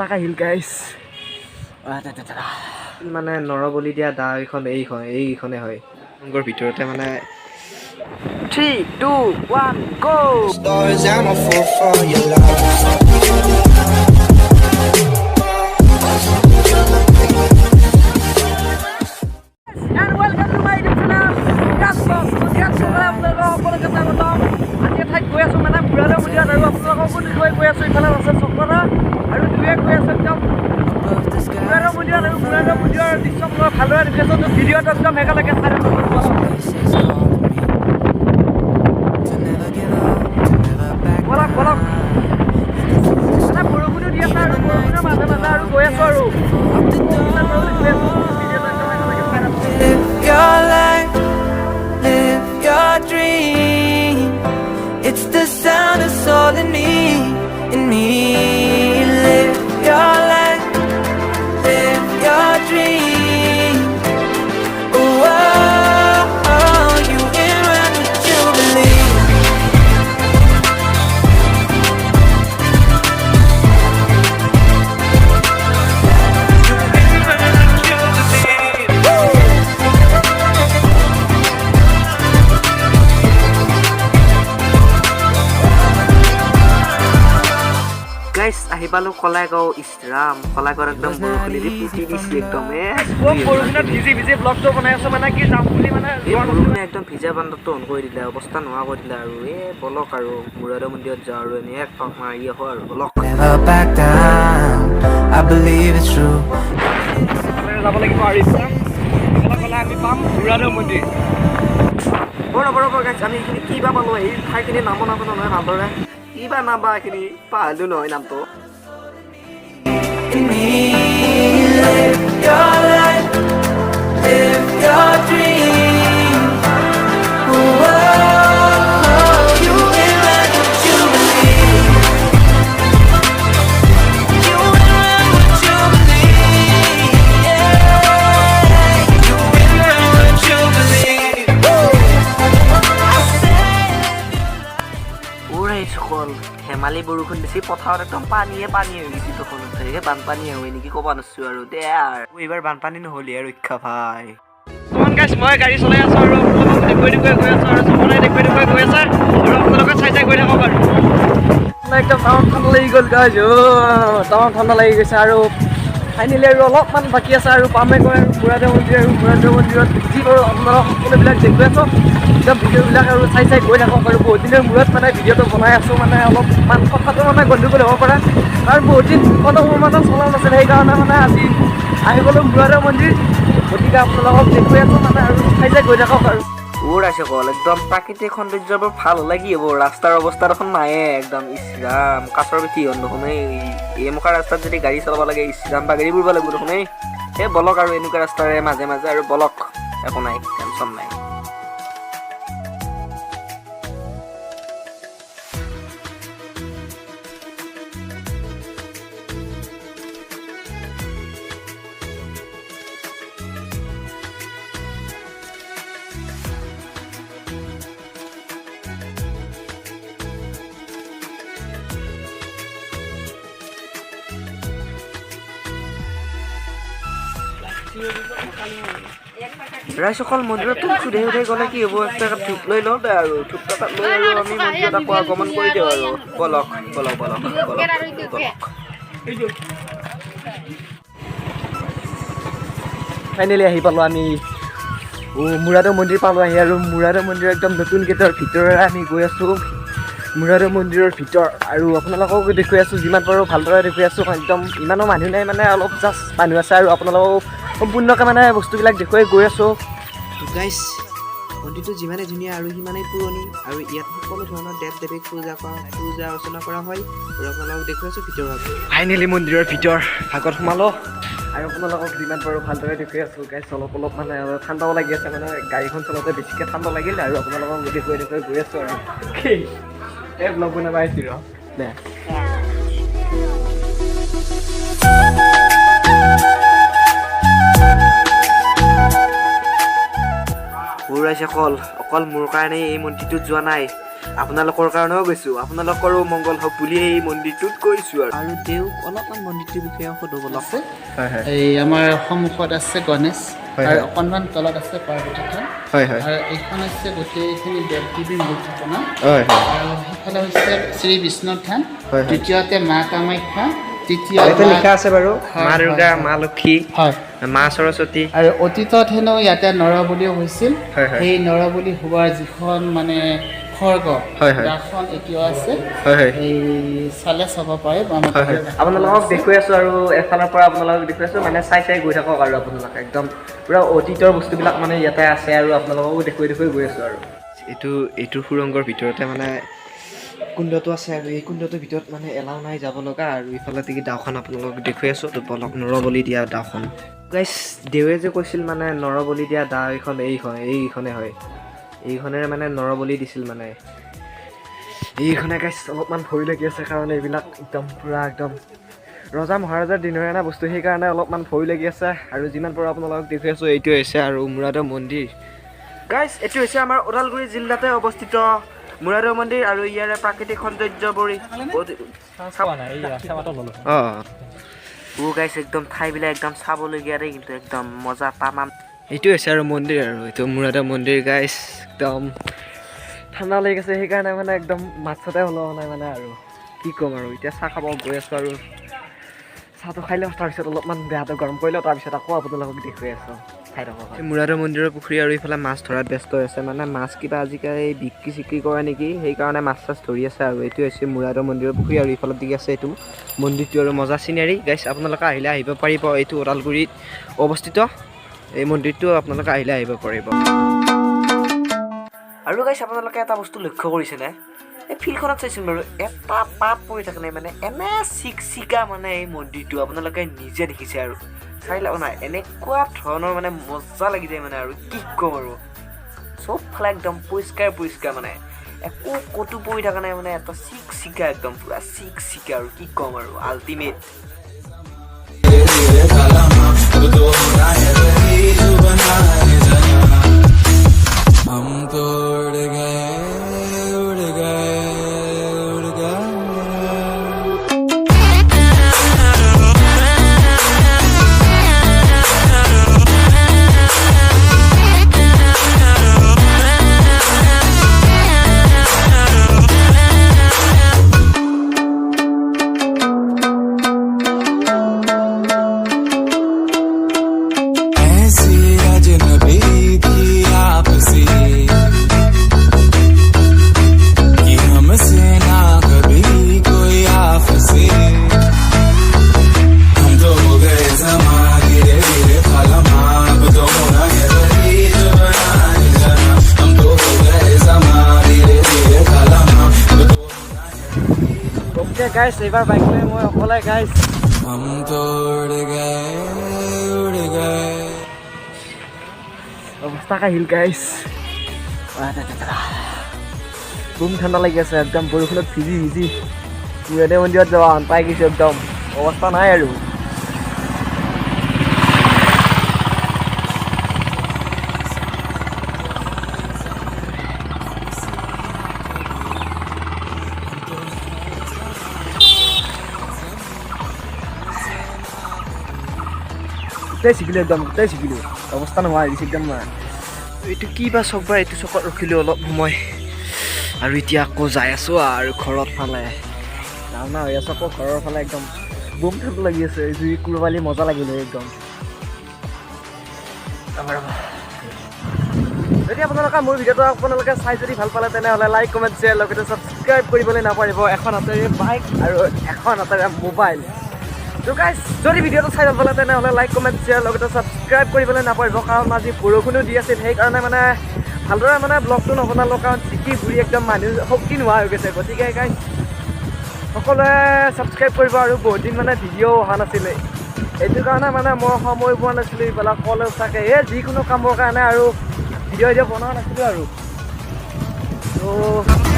টাকা হিল গাইছ মানে নৰবলি দিয়া দা এইখনে হয় সংঘৰ ভিতৰতে মানে 3 2 1 গো Stars, I'm a fool for your love. and welcome to my YouTube channel Kasper আজি ঠাইত গৈ আছো মানে বুঢ়াদা মন্দিৰত আৰু আপোনালোককো দেখুৱাই গৈ আছো ইফালে আছে চক্ৰধৰ আৰু দুয়ে গৈ আছো একদম বুঢ়াদা মন্দিৰত আৰু বুঢ়াদা মন্দিৰৰ দৃশ্যবোৰ ভালদৰে দেখি আছো তো ভিডিঅ'টো একদম একেলগে চাই থাকক বলক বলক মানে বৰষুণো দি আছে আৰু বৰষুণৰ মাজে মাজে আৰু গৈ আছো আৰু Live your life, live your dream. It's the sound of soul in me, in me. Live your life, live your dream. Oh, oh, oh, you in run with Jubilee. Guys আহি পালো কলাইগাঁও ইছৰাম কলাইগাঁৱত একদম বৰষুণে দি পুতি দিছে একদম বৰষুণত ভিজি ভিজি ব্লগটো বনাই আছো মানে কি যাম বুলি মানে বৰষুণে একদম ভিজা বান্দৰটো অন কৰি দিলে অৱস্থা নোহোৱা কৰি দিলে আৰু বলক আৰু বুঢ়াদা মন্দিৰত যাওঁ আৰু এনে এক পাক মাৰি আহো আৰু বলক Never back down. I believe it's true. যাব লাগিব আৰু ইছৰাম কলা আমি পাম বুঢ়াদা মন্দিৰ বৰবৰ গাইছ আমি এইখিনি কি বা পালো এই ঠাইখিনি নাম নাজানো নহয় ভালদৰে কিবা নাবা এইখিনি পাহৰিলো নহয় নামটো In me, live your life, live your dream. Oh, oh, oh, you will run with Jubilee. You will run with Jubilee. Yeah, you will run with Jubilee. I said ওৰাই সকল হেমালি বৰষুণ দিছে পথাৰত একদম পানীয়ে পানী হৈ গৈছে তখন বানপানী হয় নেকি ক'ব নাছো আৰু দে আৰু এইবাৰ বানপানী নহ'লি আৰু ৰক্ষা ভাই গাইছ মই গাড়ী চলাই আছো আৰু আপোনালোকক দেখুৱাই গৈ আছো আৰু চবৰে দেখুৱাই গৈ আছে আৰু আপোনালোকে চাই গৈ থাকক আৰু একদম টাউন ঠাণ্ডা লাগি গ'ল গাইছ টাউন ঠাণ্ডা লাগি গৈছে আৰু ফাইনেলি আৰু অলপমান বাকী আছে আৰু পামে গৈ আৰু বুঢ়াদা মন্দিৰ আৰু বুঢ়াদা মন্দিৰত যি বাৰু আপোনালোকক সকলোবিলাক দেখুৱাই আছো একদম ভিডিঅ'বিলাক আৰু চাই গৈ থাকক আৰু বহুত দিনৰ মূৰত মানে ভিডিঅ'টো বনাই আছো মানে অলপমান কথাটো মানে গণ্ডগোল হ'ব পাৰে কাৰণ বহুত দিন কোনো মানে চলা নাছিল সেইকাৰণে মানে আজি আহি গ'লো বুঢ়াদা মন্দিৰ গতিকে আপোনালোকক দেখুৱাই আছো মানে আৰু চাই গৈ থাকক আৰু আছে কল একদম প্ৰাকৃতিক সৌন্দৰ্যবোৰ ভাল হ'লে কি হ'ব ৰাস্তাৰ অৱস্থা দেখোন নাহে একদম ইছৰাম কাছৰ বেছি হ'ল দেখোন এই মুখা ৰাস্তাত যদি গাড়ী চলাব লাগে ইছৰাম বা গাড়ী বুৰিব লাগিব দেখোন এই বলক আৰু এনেকুৱা ৰাস্তাৰে মাজে মাজে আৰু বলক একো নাই টেনশ্যন নাই ৰাইজসকল মন্দিৰত ধূপ সুধে গ'লে কি হ'ব একটা ধূপ লৈ লওঁ দে আৰু ধূপ টকাত লৈ আৰু আমি মন্দিৰত আকৌ আগমন কৰি দিওঁ আৰু বলক বলক বলক বলক ফাইনেলি আহি পালোঁ আমি মুৰাদা মন্দিৰ পালোঁ আহি আৰু মুৰাদা মন্দিৰ একদম নতুন গেটৰ ভিতৰেৰে আমি গৈ আছোঁ মুৰাদা মন্দিৰৰ ভিতৰ আৰু আপোনালোকক দেখুৱাই আছোঁ যিমান পাৰোঁ ভালদৰে দেখুৱাই আছোঁ একদম ইমানো মানুহ নাই মানে অলপ জাষ্ট মানুহ আছে আৰু আপোনালোকক সম্পূৰ্ণকৈ মানে বস্তুবিলাক দেখুৱাই গৈ আছোঁ গাইছ মন্দিৰটো যিমানে ধুনীয়া আৰু সিমানেই পুৰণি আৰু ইয়াত সকলো ধৰণৰ দেৱ দেৱীক পূজা অৰ্চনা কৰা হয় আৰু আপোনালোকক দেখুৱাই আছোঁ ভিতৰত ফাইনেলি মন্দিৰৰ ভিতৰ ভাগত সোমালোঁ আৰু আপোনালোকক যিমান পাৰোঁ ভালদৰে দেখুৱাই আছোঁ গাইছ অলপ মানে ঠাণ্ডাও লাগি আছে মানে গাড়ীখন চলাওঁতে বেছিকৈ ঠাণ্ডা লাগিলে আৰু আপোনালোকক দেখুৱাই গৈ আছোঁ আৰু এই ব্লগ বনাব আহিছোঁ দে অকল মোৰ কাৰণে এই মন্দিৰটোত যোৱা নাই আপোনালোকৰ কাৰণেও গৈছোঁ আপোনালোকৰো মংগল হওক বুলি এই মন্দিৰটোত গৈছোঁ আৰু তেওঁক অলপমান মন্দিৰটোৰ বিষয়ে সুধো বলক এই আমাৰ সন্মুখত আছে গণেশ আৰু অকণমান তলত আছে পাৰ্বতী থান আৰু এইখন হৈছে গোটেইখিনি দেৱ দেৱীৰ মূৰ্তি বনোৱা আৰু সেইফালে হৈছে শ্ৰী বিষ্ণুৰ থান দ্বিতীয়তে মা কামাখ্যা তৃতীয়তে লিখা আছে বাৰু মা দুৰ্গা মা লক্ষী হয় মা সৰস্বতী আৰু অতীতত হেনো ইয়াতে নৰবলিও হৈছিল সেই নৰবলি হোৱাৰ যিখন মানে খৰ্গ দাখন এতিয়াও আছে এই চালে চাব পাৰে আপোনালোকক দেখুৱাই আছোঁ আৰু এফালৰ পৰা আপোনালোকক দেখুৱাই আছোঁ মানে চাই চাই গৈ থাকক আৰু আপোনালোকে একদম পূৰা অতীতৰ বস্তুবিলাক মানে ইয়াতে আছে আৰু আপোনালোককো দেখুৱাই দেখুৱাই গৈ আছোঁ আৰু এইটো সুৰংগৰ ভিতৰতে মানে কুণ্ডটো আছে আৰু এই কুণ্ডটোৰ ভিতৰত মানে এলাও নাই যাব লগা আৰু ইফালে দেখি দাওখন আপোনালোকক দেখুৱাই আছোঁ বলক নৰবলি দিয়া দাওখন গাইছ দেৱে যে কৈছিল মানে নৰবলি দিয়া দাও এইখনে হয় এইখনেৰে মানে নৰবলি দিছিল মানে এইখনে গাইছ অলপমান ভয় লাগি আছে কাৰণ এইবিলাক একদম পূৰা একদম ৰজা মহাৰজাৰ দিনৰে এটা বস্তু সেইকাৰণে অলপমান ভয় লাগি আছে আৰু যিমান পাৰোঁ আপোনালোকক দেখুৱাই আছোঁ এইটো হৈছে আৰু মুৰাদৰ মন্দিৰ গাইছ এইটো হৈছে আমাৰ ওদালগুৰি জিলাতে অৱস্থিত মুৰাদৰ মন্দিৰ আৰু ইয়াৰে প্ৰাকৃতিক সৌন্দৰ্যবোৰী গাইছ একদম ঠাইবিলাক একদম চাবলগীয়া দেই কিন্তু একদম মজা তামাম এইটো হৈছে আৰু মন্দিৰ আৰু এইটো মুৰাদৰ মন্দিৰ গাইছ একদম ঠাণ্ডা লাগি আছে সেইকাৰণে মানে একদম মাছতে ওলোৱা নাই মানে আৰু কি ক'ম আৰু এতিয়া চাহ খাব গৈ আছোঁ আৰু চাহটো খাই লওঁ তাৰপিছত অলপমান বেয়াটো গৰম কৰি লওঁ তাৰপিছত আকৌ আপোনালোকক দেখুৱাই আছোঁ মুৰাদৰ মন্দিৰৰ পুখুৰী আৰু ইফালে মাছ ধৰাত ব্যস্ত হৈছে মানে মাছ কিবা আজিকালি বিক্ৰী চিক্ৰী কৰে নেকি সেইকাৰণে মাছ চাছ ধৰি আছে আৰু এইটো হৈছে মুৰাদৰ মন্দিৰৰ পুখুৰী আৰু ইফালত দি আছে এইটো মন্দিৰটো আৰু মজা চিনাৰী গাইছ আপোনালোকে আহিলে আহিব পাৰিব এইটো ওদালগুৰিত অৱস্থিত এই মন্দিৰটো আপোনালোকে আহিলে আহিব পাৰিব আৰু গাইছ আপোনালোকে এটা বস্তু লক্ষ্য কৰিছেনে এই ফিল্ডখনত চাইছোঁ বাৰু এটা পাত পৰি থাকে নাই মানে এনে চিকচিকা মানে এই মন্দিৰটো আপোনালোকে নিজে দেখিছে আৰু চাই লাভ নাই এনেকুৱা ধৰণৰ মানে মজা লাগি যায় মানে আৰু কি ক'ম আৰু চবফালে একদম পৰিষ্কাৰ মানে একো ক'তো পৰি থকা নাই মানে এটা চিকচিকা একদম পূৰা চিকচিকা আৰু কি ক'ম আৰু আল্টিমেট গাইছ এইবাৰ বাইক লৈ মই অকলে গাইছ অৱস্থা কাহিল গাইছ খুব ঠাণ্ডা লাগি আছে একদম বৰষুণত ভিজি মুৰাদৰ মন্দিৰত যাব পাই গৈছোঁ একদম অৱস্থা নাই আৰু গোটেই শিকিলোঁ অৱস্থা নোহোৱা হৈ গৈছে একদম এইটো কি বা চক বা এইটো চকত ৰখিলোঁ অলপ সময় আৰু এতিয়া আকৌ যাই আছোঁ আৰু ঘৰত ফালে ৰাওনা হৈ আছোঁ আকৌ ঘৰৰ ফালে একদম বম ঠাণ্ডা লাগি আছে জুই কুৰবালি মজা লাগিলে একদম যদি আপোনালোকে মোৰ ভিডিঅ'টো আপোনালোকে চাই যদি ভাল পালে তেনেহ'লে লাইক কমেণ্ট শ্বেয়াৰ লগতে ছাবস্ক্ৰাইব কৰিবলৈ নাপাহৰিব এখন হাতেৰে বাইক আৰু এখন হাতেৰে মোবাইল তো গাইছ যদি ভিডিঅ'টো চাই ভাল পালে তেনেহ'লে লাইক কমেণ্ট শ্বেয়াৰ লগতে ছাবস্ক্ৰাইব কৰিবলৈ নাপাহৰিব কাৰণ আজি বৰষুণো দি আছিল সেইকাৰণে মানে ভালদৰে মানে ব্লগটো নবনালোঁ কাৰণ চিকি ঘূৰি একদম মানুহ শক্তি নোহোৱা হৈ গৈছে গতিকে গাইছ সকলোৱে ছাবস্ক্ৰাইব কৰিব আৰু বহুত দিন মানে ভিডিঅ' অহা নাছিলে এইটো কাৰণে মানে মই সময় পোৱা নাছিলোঁ ইফালে কলেজ থাকে এই যিকোনো কামৰ কাৰণে আৰু ভিডিঅ' বনোৱা নাছিলোঁ আৰু তো